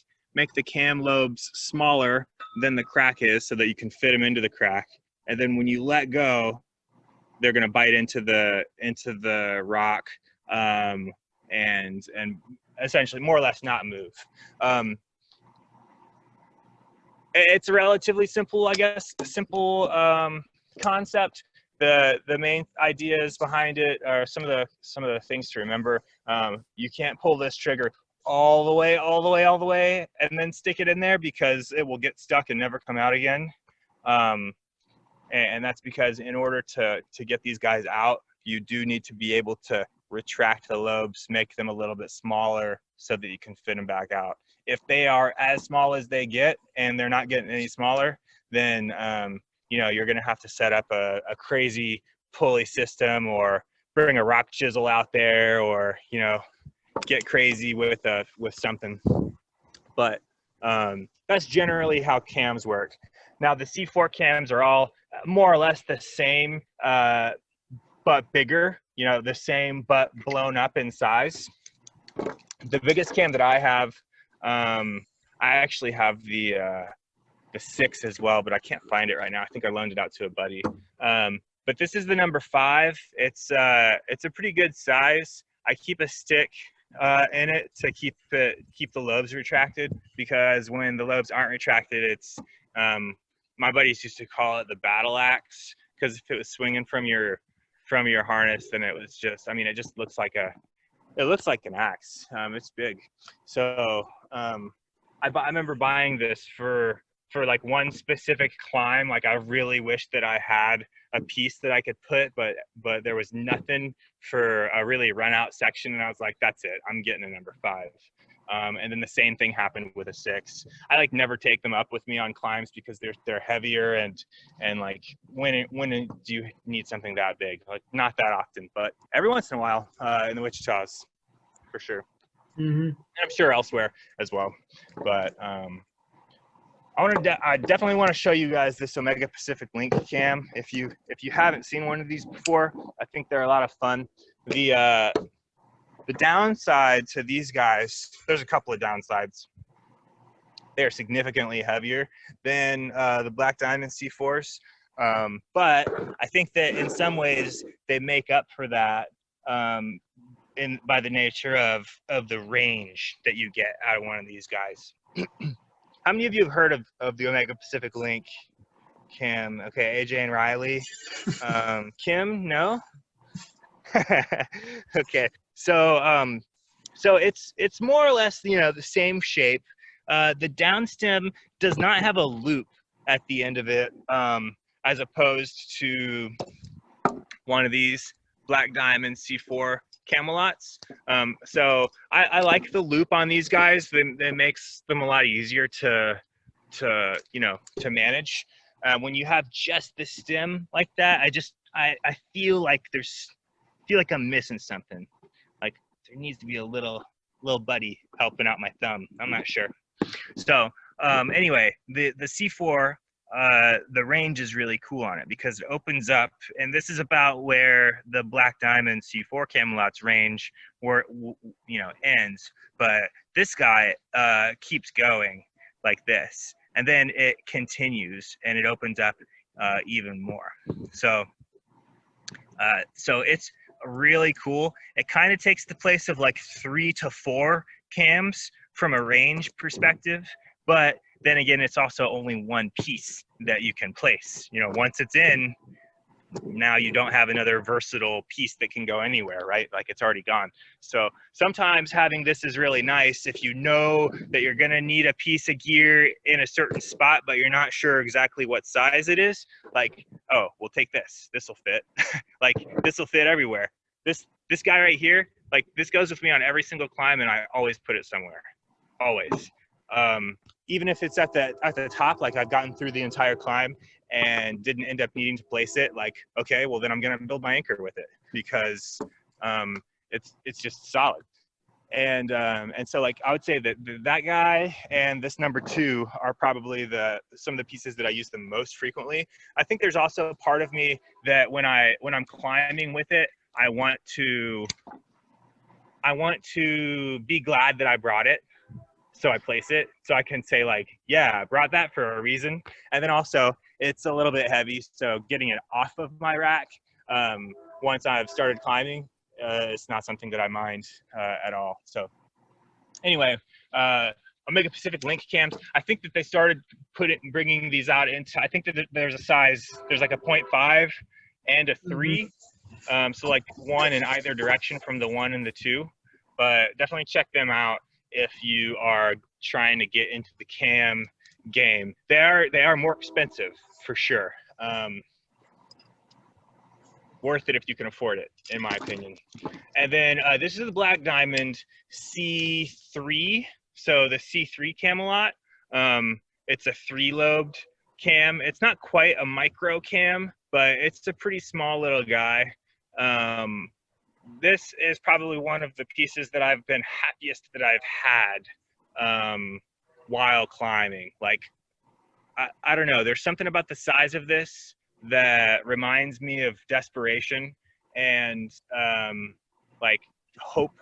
Speaker 1: the cam lobes smaller than the crack is so that you can fit them into the crack. And then when you let go, they're going to bite into the rock and essentially more or less not move. It's a relatively simple, I guess, concept. The main ideas behind it are some of the things to remember. You can't pull this trigger all the way, and then stick it in there, because it will get stuck and never come out again. And that's because in order to get these guys out, you do need to be able to retract the lobes, make them a little bit smaller so that you can fit them back out. If they are as small as they get and they're not getting any smaller, then you know, you're going to have to set up a crazy pulley system, or bring a rock chisel out there, or, you know, get crazy with something. But that's generally how cams work. Now, the C4 cams are all more or less the same, but bigger, you know, the same but blown up in size. The biggest cam that I have, I actually have the 6 as well, but I can't find it right now. I think I loaned it out to a buddy. But this is the number 5. It's a pretty good size. I keep a stick in it to keep the lobes retracted, because when the lobes aren't retracted, it's my buddies used to call it the battle axe, because if it was swinging from your harness, then it was just, I mean, it just looks like an axe. It's big. So I remember buying this for like one specific climb. Like, I really wished that I had a piece that I could put, but there was nothing for a really run out section, and I was like, that's it, I'm getting a number 5. And then the same thing happened with a 6. I like never take them up with me on climbs because they're heavier, and like when do you need something that big? Like, not that often, but every once in a while in the Wichitas, for sure.
Speaker 2: Mm-hmm.
Speaker 1: And I'm sure elsewhere as well. But I definitely want to show you guys this Omega Pacific Link cam. If you haven't seen one of these before, I think they're a lot of fun. The downside to these guys, there's a couple of downsides. They are significantly heavier than the Black Diamond C4s, but I think that in some ways they make up for that by the nature of the range that you get out of one of these guys. How many of you have heard of the Omega Pacific Link cam? Okay, AJ and Riley. Kim, no? Okay, so it's more or less, the same shape. The downstem does not have a loop at the end of it, as opposed to one of these Black Diamond C4 Camelots. So I like the loop on these guys. That makes them a lot easier to manage. When you have just the stem like that, I feel like I'm missing something. Like, there needs to be a little buddy helping out my thumb. I'm not sure. So anyway, the C4, the range is really cool on it because it opens up, and this is about where the Black Diamond C4 Camelot's range ends. But this guy keeps going like this, and then it continues and it opens up even more. So it's really cool. It kind of takes the place of like 3 to 4 cams from a range perspective, but then again, it's also only one piece that you can place. Once it's in, now you don't have another versatile piece that can go anywhere, right? Like, it's already gone. So sometimes having this is really nice if you know that you're gonna need a piece of gear in a certain spot, but you're not sure exactly what size it is. Like, oh, we'll take this. This will fit. Like, this will fit everywhere. This guy right here, like, this goes with me on every single climb, and I always put it somewhere. Always. Even if it's at the top, like, I've gotten through the entire climb and didn't end up needing to place it, like, okay, well, then I'm gonna build my anchor with it because it's just solid. And so, like, I would say that guy and this number 2 are probably some of the pieces that I use the most frequently. I think there's also a part of me that when I'm climbing with it, I want to be glad that I brought it. So I place it so I can say, like, yeah, I brought that for a reason. And then also it's a little bit heavy, so getting it off of my rack once I've started climbing, it's not something that I mind at all. So anyway, Omega Pacific Link cams, I think that they started bringing these out into, I think that there's like a 0.5 and a 3. So like 1 in either direction from the 1 and the 2, but definitely check them out if you are trying to get into the cam game. They are more expensive for sure. Worth it if you can afford it, in my opinion. And then this is the Black Diamond C3. So the C3 Camelot. It's a 3-lobed cam. It's not quite a micro cam, but it's a pretty small little guy. This is probably one of the pieces that I've been happiest that I've had while climbing. Like, I don't know, there's something about the size of this that reminds me of desperation and like hope,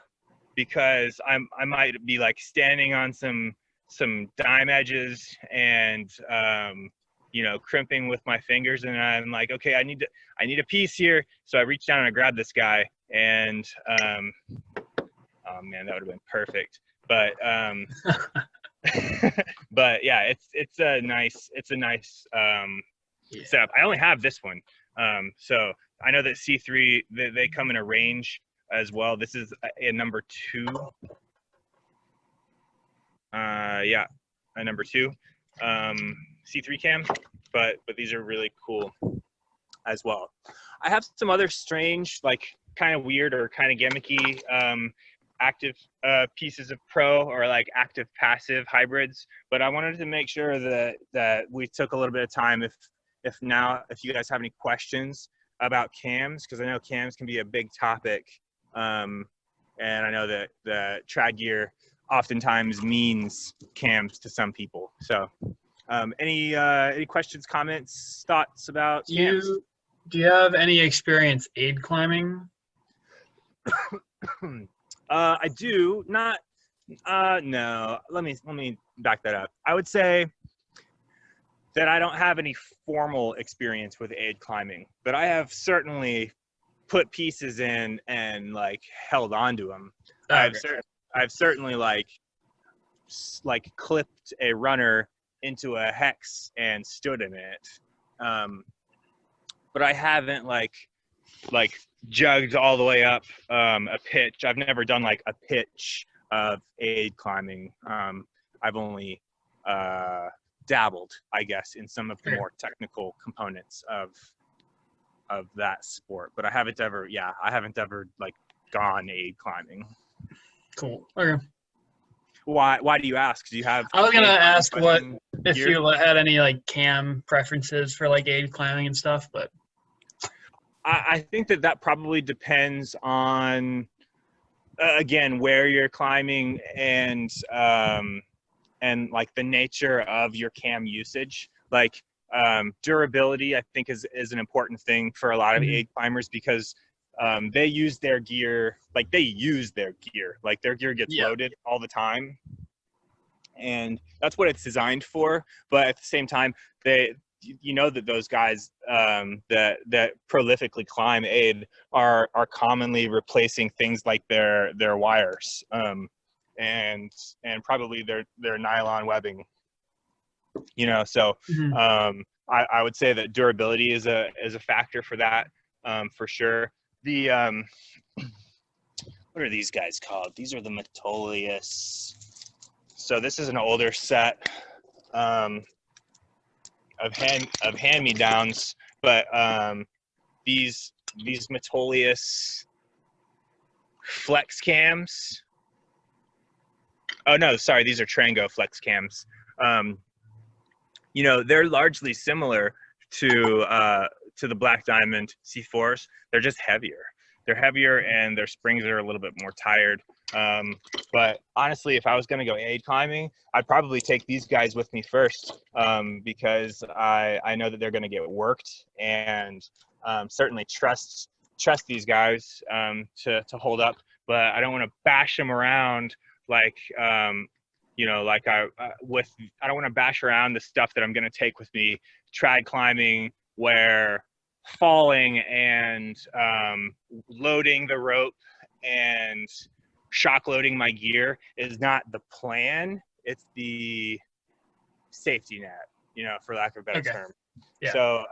Speaker 1: because I might be like standing on some some dime edges and you know, crimping with my fingers, and I'm like, okay, I need a piece here. So I reached down and I grabbed this guy, and oh man, that would have been perfect. But but yeah, it's a nice setup. I only have this one, so I know that C3 they come in a range as well. This is a number 2. Yeah, a number 2 C3 cam, but these are really cool as well. I have some other strange, like kind of weird or kind of gimmicky active pieces of pro or like active passive hybrids, but I wanted to make sure that we took a little bit of time if you guys have any questions about cams, because I know cams can be a big topic, and I know that the trad gear oftentimes means cams to some people. So any questions, comments, thoughts about cams?
Speaker 2: Do you have any experience aid climbing?
Speaker 1: I do not. No. Let me back that up. I would say that I don't have any formal experience with aid climbing, but I have certainly put pieces in and like held onto them.
Speaker 2: Okay.
Speaker 1: I've certainly like clipped a runner into a hex and stood in it, but I haven't like jugged all the way up a pitch. I've never done like a pitch of aid climbing. I've only dabbled, I guess, in some of the more technical components of that sport, but I haven't ever like gone aid climbing.
Speaker 2: Cool. Okay.
Speaker 1: Why do you ask? Do you have?
Speaker 2: I was gonna ask what if
Speaker 1: gear?
Speaker 2: you had any like cam preferences for like aid climbing and stuff, but
Speaker 1: I think that probably depends on again where you're climbing and like the nature of your cam usage. Like durability, I think is an important thing for a lot of aid climbers, because they use their gear like their gear gets loaded all the time, and that's what it's designed for. But at the same time, you know that those guys that prolifically climb aid are commonly replacing things like their wires and probably their nylon webbing, you know. So I would say that durability is a factor for that, for sure. The what are these guys called? These are the Metolius. So this is an older set of hand-me-downs, but these Metolius flex cams. Oh no, sorry, these are Trango flex cams. You know, they're largely similar to the Black Diamond C4s. They're just heavier. They're heavier and their springs are a little bit more tired. But honestly, if I was going to go aid climbing, I'd probably take these guys with me first, because I know that they're going to get worked, and certainly trust these guys to hold up. But I don't want to bash them around like you know, like I don't want to bash around the stuff that I'm going to take with me trad climbing, where falling and loading the rope and shock loading my gear is not the plan. It's the safety net, you know, for lack of a better term. Yeah. So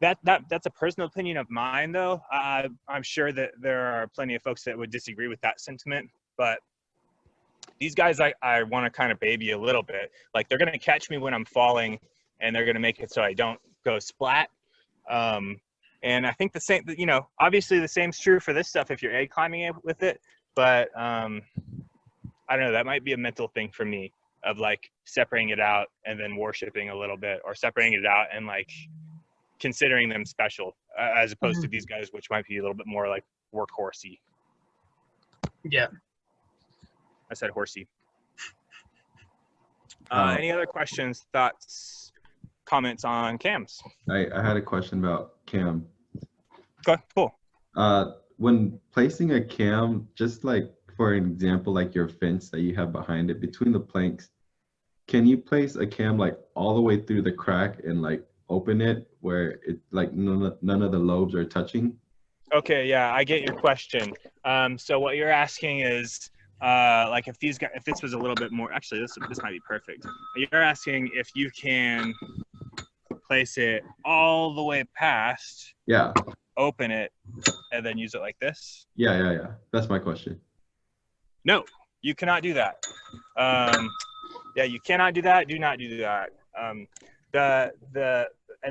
Speaker 1: that's a personal opinion of mine, though. I'm sure that there are plenty of folks that would disagree with that sentiment, but these guys I want to kind of baby a little bit. Like, they're going to catch me when I'm falling, and they're going to make it so I don't go splat. And I think the same, you know, obviously the same's true for this stuff if you're aid climbing with it, but I don't know, that might be a mental thing for me of like separating it out and then worshiping a little bit, or separating it out and like considering them special, as opposed to these guys, which might be a little bit more like workhorsey.
Speaker 2: Yeah.
Speaker 1: I said horsey. Any other questions, thoughts, comments on cams?
Speaker 4: I had a question about cam.
Speaker 1: Okay, cool.
Speaker 4: When placing a cam, just like for an example, like your fence that you have behind it, between the planks, can you place a cam like all the way through the crack and like open it where it like none of the lobes are touching?
Speaker 1: Okay, yeah, I get your question. So what you're asking is, like if this was a little bit more, actually this might be perfect. You're asking if you can place it all the way past,
Speaker 4: Yeah.
Speaker 1: open it, and then use it like this?
Speaker 4: Yeah. That's my question.
Speaker 1: No, you cannot do that. Yeah, you cannot do that. Do not do that. The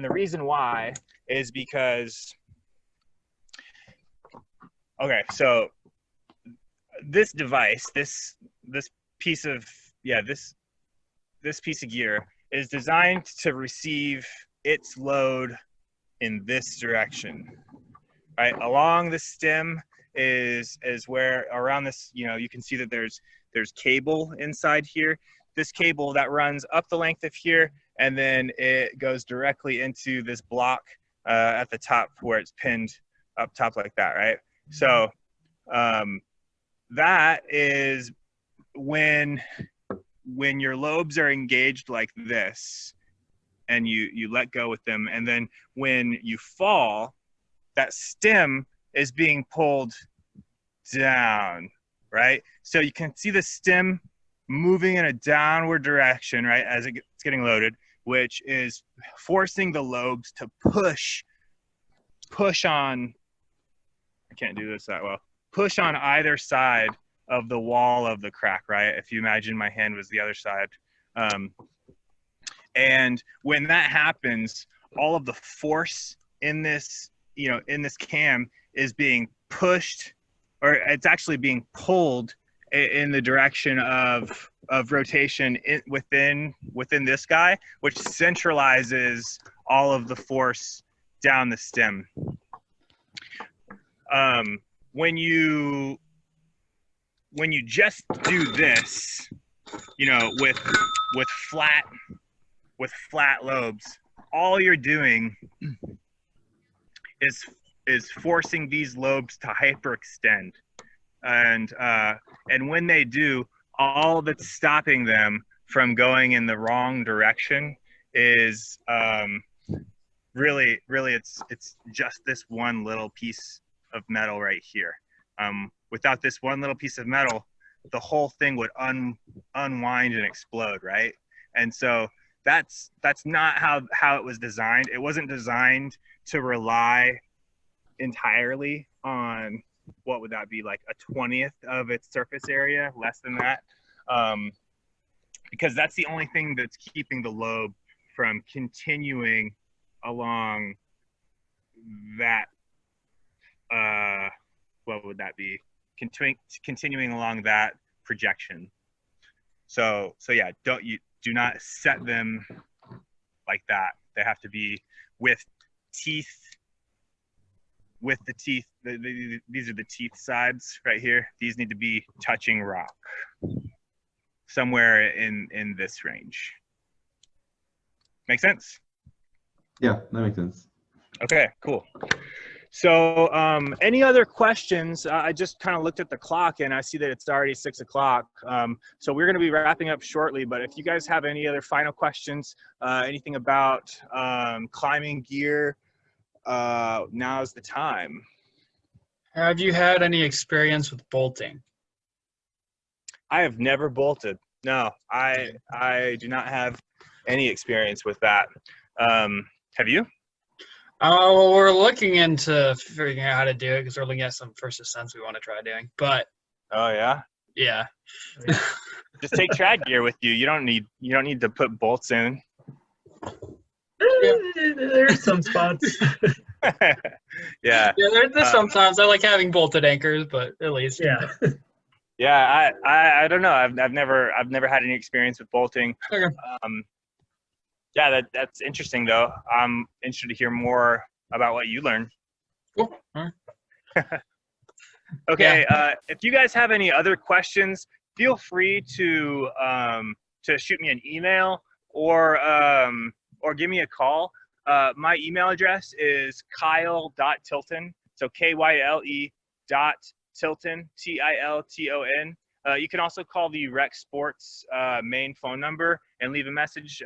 Speaker 1: reason why is because, okay, so this device, this piece of this piece of gear is designed to receive its load in this direction, right? Along the stem is where, around this, you can see that there's cable inside here. This cable that runs up the length of here, and then it goes directly into this block at the top where it's pinned up top like that, right? So that is when your lobes are engaged like this, and you let go with them, and then when you fall, that stem is being pulled down, right? So you can see the stem moving in a downward direction, right, as it's getting loaded, which is forcing the lobes to push on, I can't do this that well, push on either side of the wall of the crack, right? If you imagine my hand was the other side. And when that happens, all of the force in this, in this cam is being pushed, or it's actually being pulled in the direction of rotation within this guy, which centralizes all of the force down the stem. When you just do this, with flat lobes, all you're doing is forcing these lobes to hyperextend, and when they do, all that's stopping them from going in the wrong direction is really it's just this one little piece of metal right here. Without this one little piece of metal, the whole thing would unwind and explode, right? And so that's not how it was designed. It wasn't designed to rely entirely on, what would that be, like a 20th of its surface area, less than that, because that's the only thing that's keeping the lobe from continuing along that, what would that be, continuing along that projection. So yeah, do not set them like that. They have to be with teeth, these are the teeth sides right here. These need to be touching rock somewhere in this range. Make sense?
Speaker 4: Yeah, that makes sense.
Speaker 1: Okay, cool. So any other questions? I just kind of looked at the clock and I see that it's already 6 o'clock. So we're going to be wrapping up shortly, but if you guys have any other final questions, anything about climbing gear, now's the time.
Speaker 2: Have you had any experience with bolting?
Speaker 1: I have never bolted. No, I do not have any experience with that. Have you?
Speaker 2: Well, we're looking into figuring out how to do it because we're looking at some first ascents we want to try doing. But
Speaker 1: Oh yeah.
Speaker 2: yeah,
Speaker 1: Just take trad gear with you. You don't need to put bolts in.
Speaker 5: There's some spots.
Speaker 1: Yeah.
Speaker 2: there's sometimes I like having bolted anchors, but at least
Speaker 5: Yeah.
Speaker 1: Yeah, I don't know. I've never had any experience with bolting.
Speaker 2: Okay.
Speaker 1: Yeah, that's interesting though. I'm interested to hear more about what you learned.
Speaker 2: Cool. All right.
Speaker 1: Okay, if you guys have any other questions, feel free to shoot me an email or give me a call. My email address is kyle.tilton, so KYLE Tilton, Tilton. You can also call the Rec Sports main phone number and leave a message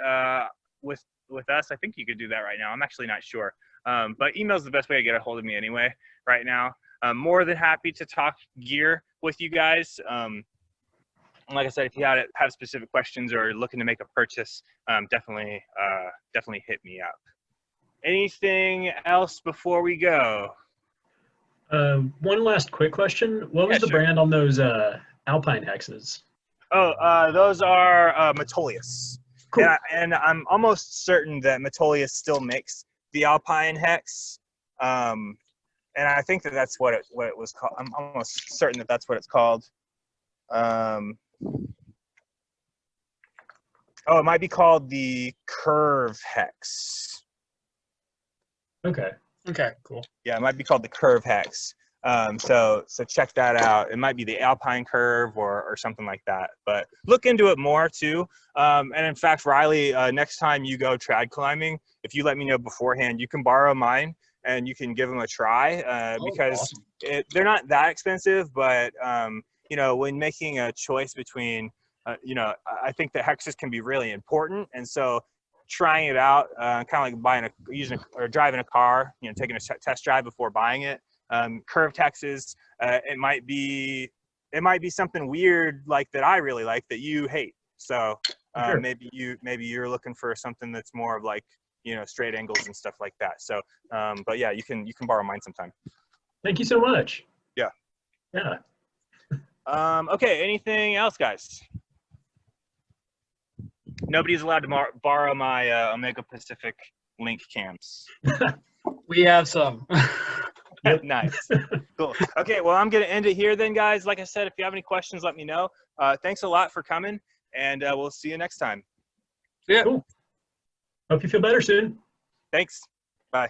Speaker 1: with us. I think you could do that right now. I'm actually not sure. But email is the best way to get a hold of me anyway right now. I'm more than happy to talk gear with you guys. Like I said, if you have specific questions or looking to make a purchase, definitely hit me up. Anything else before we go?
Speaker 5: One last quick question. What was the
Speaker 1: sure.
Speaker 5: brand on those Alpine Hexes?
Speaker 1: Oh, those are Metolius.
Speaker 5: Cool.
Speaker 1: And I'm almost certain that Metolius still makes the Alpine Hex. And I think that's what it was called. I'm almost certain that that's what it's called. Oh, it might be called the Curve Hex.
Speaker 5: Okay.
Speaker 2: Okay, cool.
Speaker 1: Yeah, it might be called the Curve Hex. So check that out. It might be the Alpine Curve or something like that. But look into it more too. And in fact, Riley, next time you go trad climbing, if you let me know beforehand, you can borrow mine and you can give them a try because
Speaker 2: awesome.
Speaker 1: they're not that expensive. But you know, when making a choice between, you know, I think that hexes can be really important. And so trying it out, kind of like driving a car, you know, taking a test drive before buying it. Curved hexes, it might be something weird like that I really like that you hate. So
Speaker 5: Sure.
Speaker 1: maybe you're looking for something that's more of like, you know, straight angles and stuff like that. So but yeah, you can borrow mine sometime.
Speaker 5: Thank you so much.
Speaker 1: Yeah.
Speaker 5: Yeah.
Speaker 1: Okay, anything else, guys? Nobody's allowed to borrow my Omega Pacific Link cams.
Speaker 2: We have some.
Speaker 5: Yep.
Speaker 1: Nice. Cool. Okay, well, I'm going to end it here then, guys. Like I said, if you have any questions, let me know. Thanks a lot for coming, and we'll see you next time.
Speaker 2: Yeah.
Speaker 5: Cool. Hope you feel better soon.
Speaker 1: Thanks. Bye.